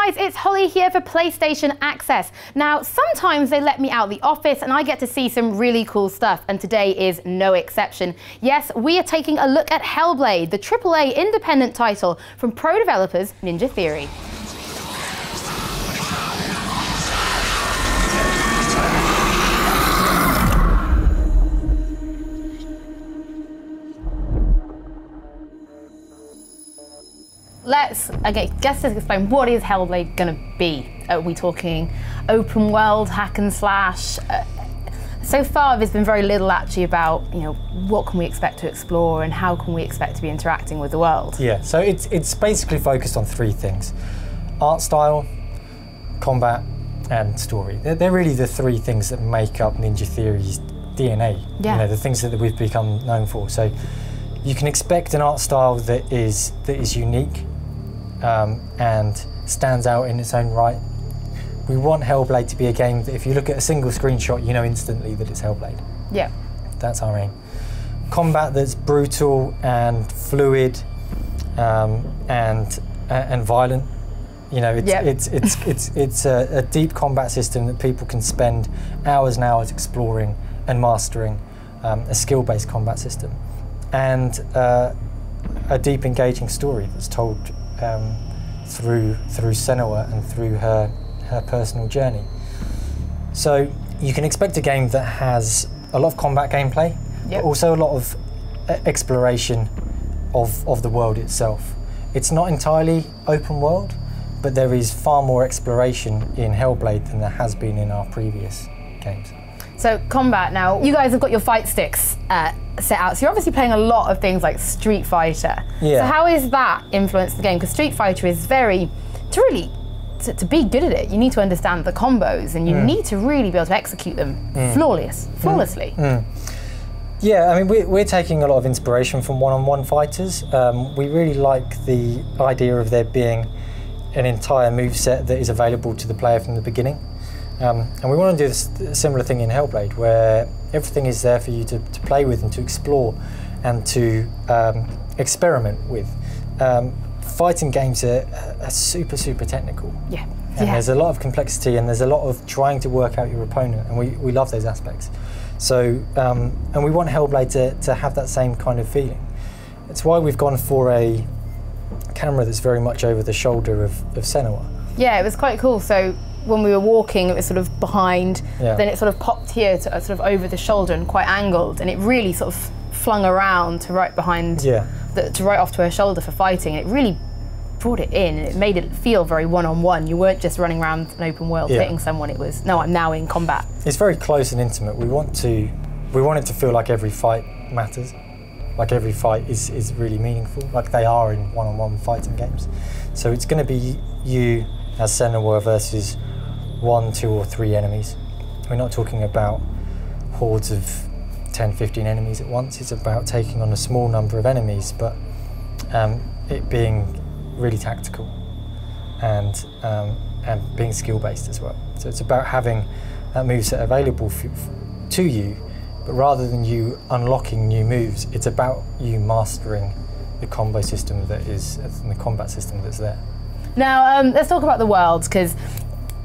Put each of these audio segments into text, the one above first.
guys, it's Holly here for PlayStation Access. Now, sometimes they let me out the office and I get to see some really cool stuff, and today is no exception. Yes, we are taking a look at HellBlade, the AAA independent title from pro developers Ninja Theory. Let's explain, what is HellBlade going to be? Are we talking open world, hack and slash? So far there's been very little actually about, what can we expect to explore and how can we expect to be interacting with the world? Yeah, so it's basically focused on three things: art style, combat, and story. They're really the three things that make up Ninja Theory's DNA. Yeah. The things that we've become known for. So you can expect an art style that is unique. And stands out in its own right. We want HellBlade to be a game that if you look at a single screenshot, you know instantly that it's HellBlade. Yeah. That's our aim. Combat that's brutal and fluid and violent. It's a deep combat system that people can spend hours and hours exploring and mastering. A skill-based combat system, and a deep, engaging story that's told through Senua and through her personal journey. So you can expect a game that has a lot of combat gameplay, but also a lot of exploration of the world itself. It's not entirely open world, but there is far more exploration in HellBlade than there has been in our previous games. So combat, now you guys have got your fight sticks set out, so you're obviously playing a lot of things like Street Fighter. Yeah. So how is that influenced the game? Because Street Fighter is to be good at it, you need to understand the combos and you need to really be able to execute them flawlessly. Yeah, I mean, we're taking a lot of inspiration from one-on-one fighters. We really like the idea of there being an entire moveset that is available to the player from the beginning. And we want to do a similar thing in HellBlade, where everything is there for you to play with and to explore and to experiment with. Fighting games are super technical. Yeah. And there's a lot of complexity and there's a lot of trying to work out your opponent, and we love those aspects. So, and we want HellBlade to have that same kind of feeling. It's why we've gone for a camera that's very much over the shoulder of Senua. Yeah, it was quite cool. So when we were walking, it was sort of behind, then it sort of popped here to sort of over the shoulder and quite angled, and it really sort of flung around to right behind, to right off to her shoulder for fighting. It really brought it in, and it made it feel very one-on-one. You weren't just running around an open world hitting someone. It was, no, I'm now in combat. It's very close and intimate. We want it to feel like every fight matters, like every fight is really meaningful, like they are in one-on-one fighting games. So it's going to be you as Senua versus 1, 2 or 3 enemies. We're not talking about hordes of 10, 15 enemies at once. It's about taking on a small number of enemies, but it being really tactical and being skill-based as well. So it's about having that moveset available to you, but rather than you unlocking new moves, it's about you mastering the combo system that is, and the combat system that's there. Now, let's talk about the worlds, because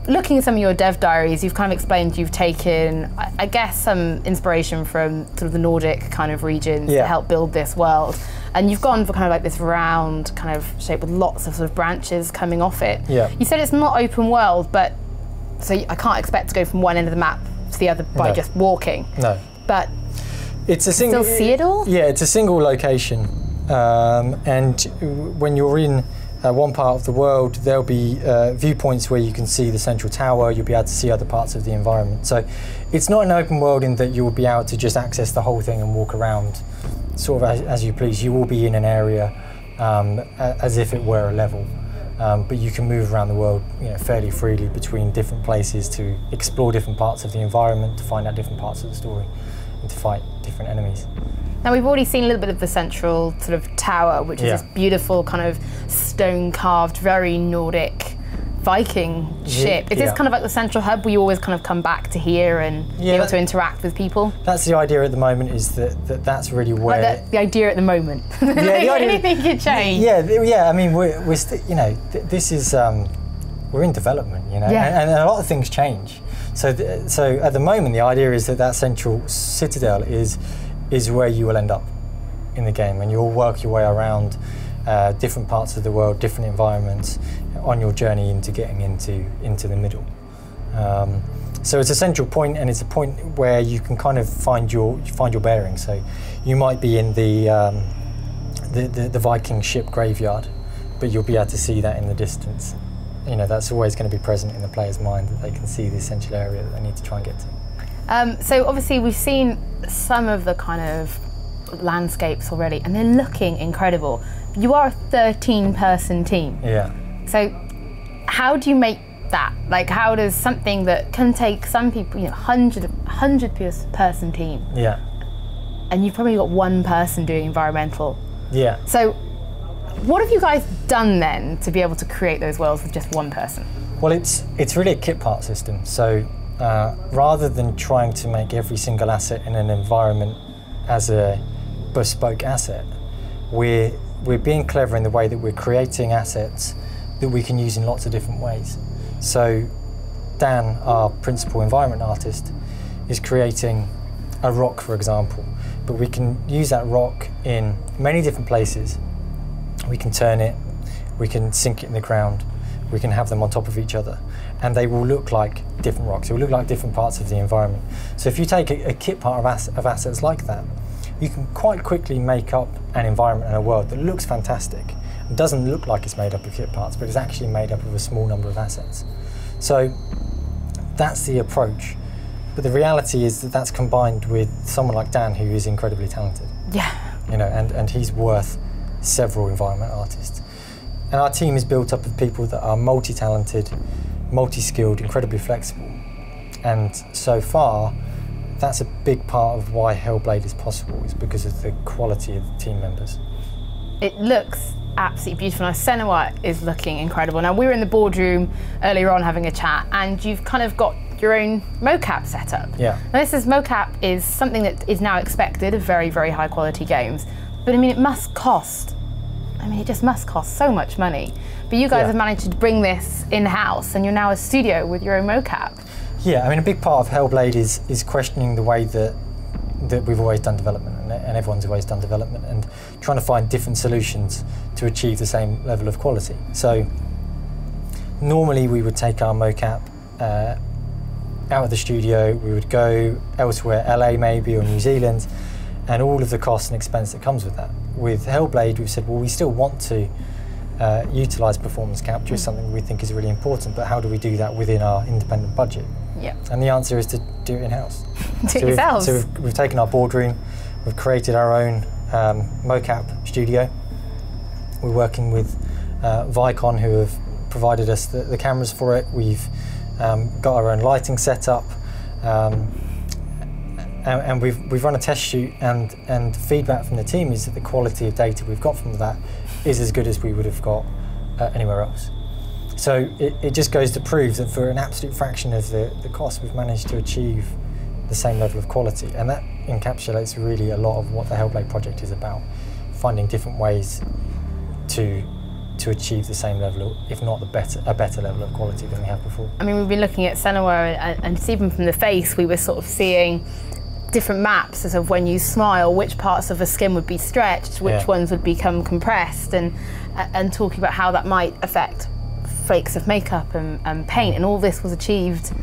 looking at some of your dev diaries, you've kind of explained you've taken, I guess, some inspiration from sort of the Nordic kind of regions to help build this world. And you've gone for kind of like this round kind of shape with lots of sort of branches coming off it. Yeah. You said it's not open world, but so I can't expect to go from one end of the map to the other by just walking. No. But it's a single. Still see it all? Yeah, it's a single location, and when you're in one part of the world, there'll be viewpoints where you can see the central tower. You'll be able to see other parts of the environment. So it's not an open world in that you will be able to just access the whole thing and walk around sort of as you please. You will be in an area as if it were a level, but you can move around the world fairly freely between different places to explore different parts of the environment, to find out different parts of the story, and to fight different enemies. Now, we've already seen a little bit of the central sort of tower, which is this beautiful kind of stone-carved, very Nordic Viking ship. Is this kind of like the central hub where you always kind of come back to here and be able to interact with people? That's the idea at the moment, is that's really where... Like the idea at the moment. Anything could change. Yeah, I mean, we're this is... we're in development, you know, Yeah. and a lot of things change. So so at the moment, the idea is that that central citadel is where you will end up in the game, and you'll work your way around different parts of the world, different environments on your journey into getting into the middle. So it's a central point, and it's a point where you can kind of find your bearings. So you might be in the Viking ship graveyard, but you'll be able to see that in the distance. You know, that's always going to be present in the player's mind, that they can see the essential area that they need to try and get to. So obviously we've seen some of the kind of landscapes already, and they're looking incredible. You are a 13-person team. Yeah. So how do you make that? Like, how does something that can take some people, you know, 100-person team, Yeah. and you've probably got one person doing environmental. Yeah. So what have you guys done then to be able to create those worlds with just one person? Well, it's really a kit part system. So rather than trying to make every single asset in an environment as a bespoke asset, we're being clever in the way that we're creating assets that we can use in lots of different ways. So Dan, our principal environment artist, is creating a rock, for example, but we can use that rock in many different places. We can turn it, we can sink it in the ground, we can have them on top of each other, and they will look like different rocks. They will look like different parts of the environment. So if you take a kit part of assets like that, you can quite quickly make up an environment and a world that looks fantastic. It doesn't look like it's made up of kit parts, but it's actually made up of a small number of assets. So that's the approach. But the reality is that that's combined with someone like Dan, who is incredibly talented. Yeah. You know, and he's worth several environment artists. And our team is built up of people that are multi-talented, multi-skilled, incredibly flexible. And so far, that's a big part of why HellBlade is possible, is because of the quality of the team members. It looks absolutely beautiful. Now, Senua is looking incredible. Now, we were in the boardroom earlier on having a chat, and you've kind of got your own mocap set up. Yeah. Now, mocap is something that is now expected of very, very high quality games. But I mean, it must cost. I mean, it just must cost so much money. But you guys have managed to bring this in-house, and you're now a studio with your own mocap. Yeah, I mean, a big part of HellBlade is questioning the way that we've always done development, and everyone's always done development, and trying to find different solutions to achieve the same level of quality. So normally we would take our mocap out of the studio, we would go elsewhere, LA maybe, or New Zealand, and all of the cost and expense that comes with that. With HellBlade, we've said, well, we still want to utilise performance capture as something we think is really important, but how do we do that within our independent budget? Yeah. And the answer is to do it in-house. Do it yourselves. So we've taken our boardroom, we've created our own mocap studio. We're working with Vicon, who have provided us the cameras for it. We've got our own lighting set up, and we've run a test shoot, and feedback from the team is that the quality of data we've got from that is as good as we would have got anywhere else. So it just goes to prove that for an absolute fraction of the cost, we've managed to achieve the same level of quality, and that encapsulates really a lot of what the HellBlade project is about, finding different ways to achieve the same level, if not a better level of quality than we have before. I mean, we've been looking at Senua, and even from the face, we were sort of seeing different maps as of when you smile, which parts of the skin would be stretched, which ones would become compressed, and talking about how that might affect flakes of makeup and paint, and all this was achieved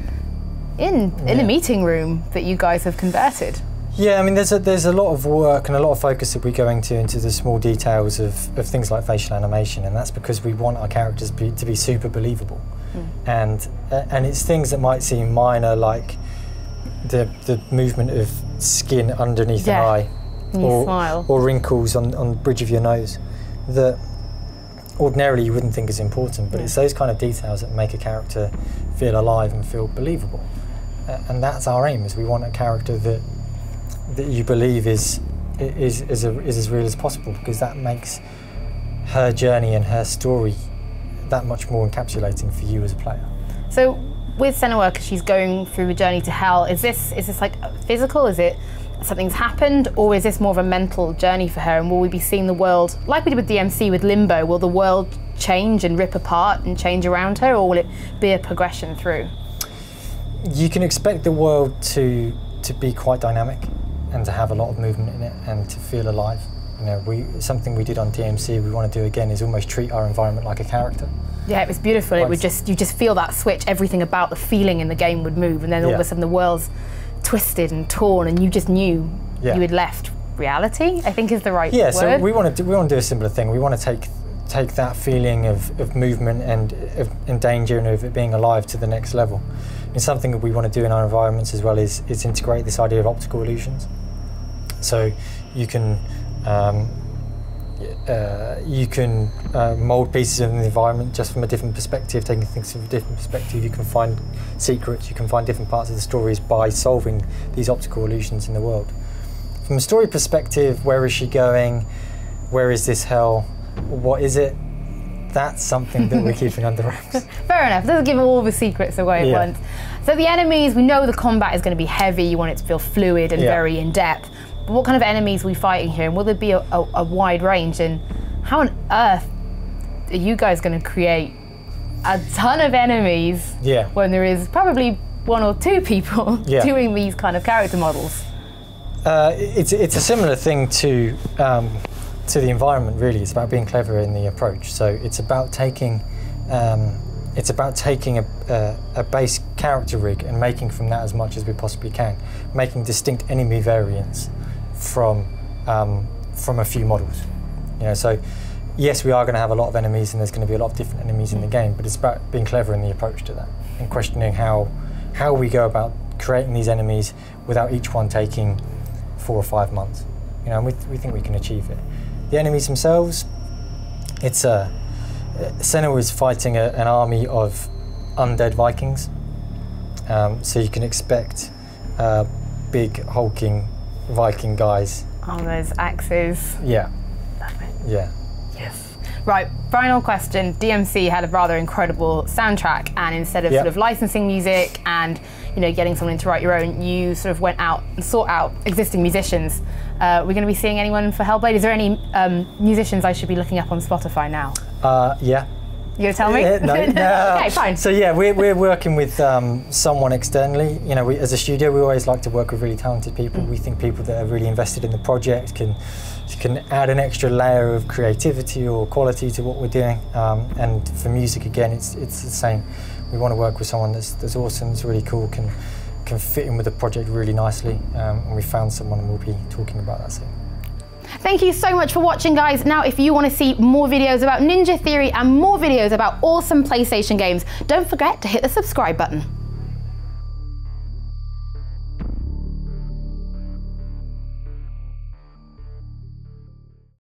in a meeting room that you guys have converted. Yeah, I mean, there's a lot of work and a lot of focus that we go into the small details of things like facial animation, and that's because we want our characters to be super believable. And it's things that might seem minor, like the movement of skin underneath an eye, or wrinkles on the bridge of your nose, that ordinarily you wouldn't think is important, but it's those kind of details that make a character feel alive and feel believable. And that's our aim, is we want a character that you believe is as real as possible, because that makes her journey and her story that much more encapsulating for you as a player. So with Senua, because she's going through a journey to hell, is this like physical? Is it something's happened, or is this more of a mental journey for her? And will we be seeing the world like we did with DMC with Limbo? Will the world change and rip apart and change around her, or will it be a progression through? You can expect the world to be quite dynamic and to have a lot of movement in it and to feel alive. You know, something we did on DMC, we want to do again, is almost treat our environment like a character. Yeah, it was beautiful. It would you just feel that switch. Everything about the feeling in the game would move, and then all of a sudden the world's twisted and torn, and you just knew you had left reality, I think is the right word. So we want to do a similar thing. We want to take that feeling of movement and of danger and of it being alive to the next level. And something that we want to do in our environments as well is integrate this idea of optical illusions. So you can mold pieces of the environment just from a different perspective, taking things from a different perspective. You can find secrets, you can find different parts of the stories by solving these optical illusions in the world. From a story perspective, where is she going? Where is this hell? What is it? That's something that we're keeping under wraps. Fair enough, doesn't give all the secrets away at once. So the enemies, we know the combat is going to be heavy, you want it to feel fluid and very in-depth. But what kind of enemies are we fighting here? And will there be a wide range? And how on earth are you guys going to create a ton of enemies when there is probably 1 or 2 people doing these kind of character models? It's a similar thing to the environment, really. It's about being clever in the approach. So it's about taking a base character rig and making from that as much as we possibly can, making distinct enemy variants from a few models. You know, so yes, we are going to have a lot of enemies, and there's going to be a lot of different enemies in the game. But it's about being clever in the approach to that and questioning how we go about creating these enemies without each one taking 4 or 5 months. You know, and we think we can achieve it. The enemies themselves, it's Senna is fighting an army of undead Vikings. So you can expect big hulking Viking guys. Oh, those axes. Yeah. Love it. Yeah. Yes. Right, final question. DMC had a rather incredible soundtrack, and instead of sort of licensing music and getting someone to write your own, you sort of went out and sought out existing musicians. We're going to be seeing anyone for HellBlade? Is there any musicians I should be looking up on Spotify now? Yeah. You gonna tell me? No. Okay, fine. So yeah, we're working with someone externally. You know, as a studio, we always like to work with really talented people. We think people that are really invested in the project can add an extra layer of creativity or quality to what we're doing. And for music, again, it's the same. We want to work with someone that's awesome, that's really cool, can fit in with the project really nicely. And we found someone, and we'll be talking about that soon. Thank you so much for watching, guys. Now, if you want to see more videos about Ninja Theory and more videos about awesome PlayStation games, don't forget to hit the subscribe button.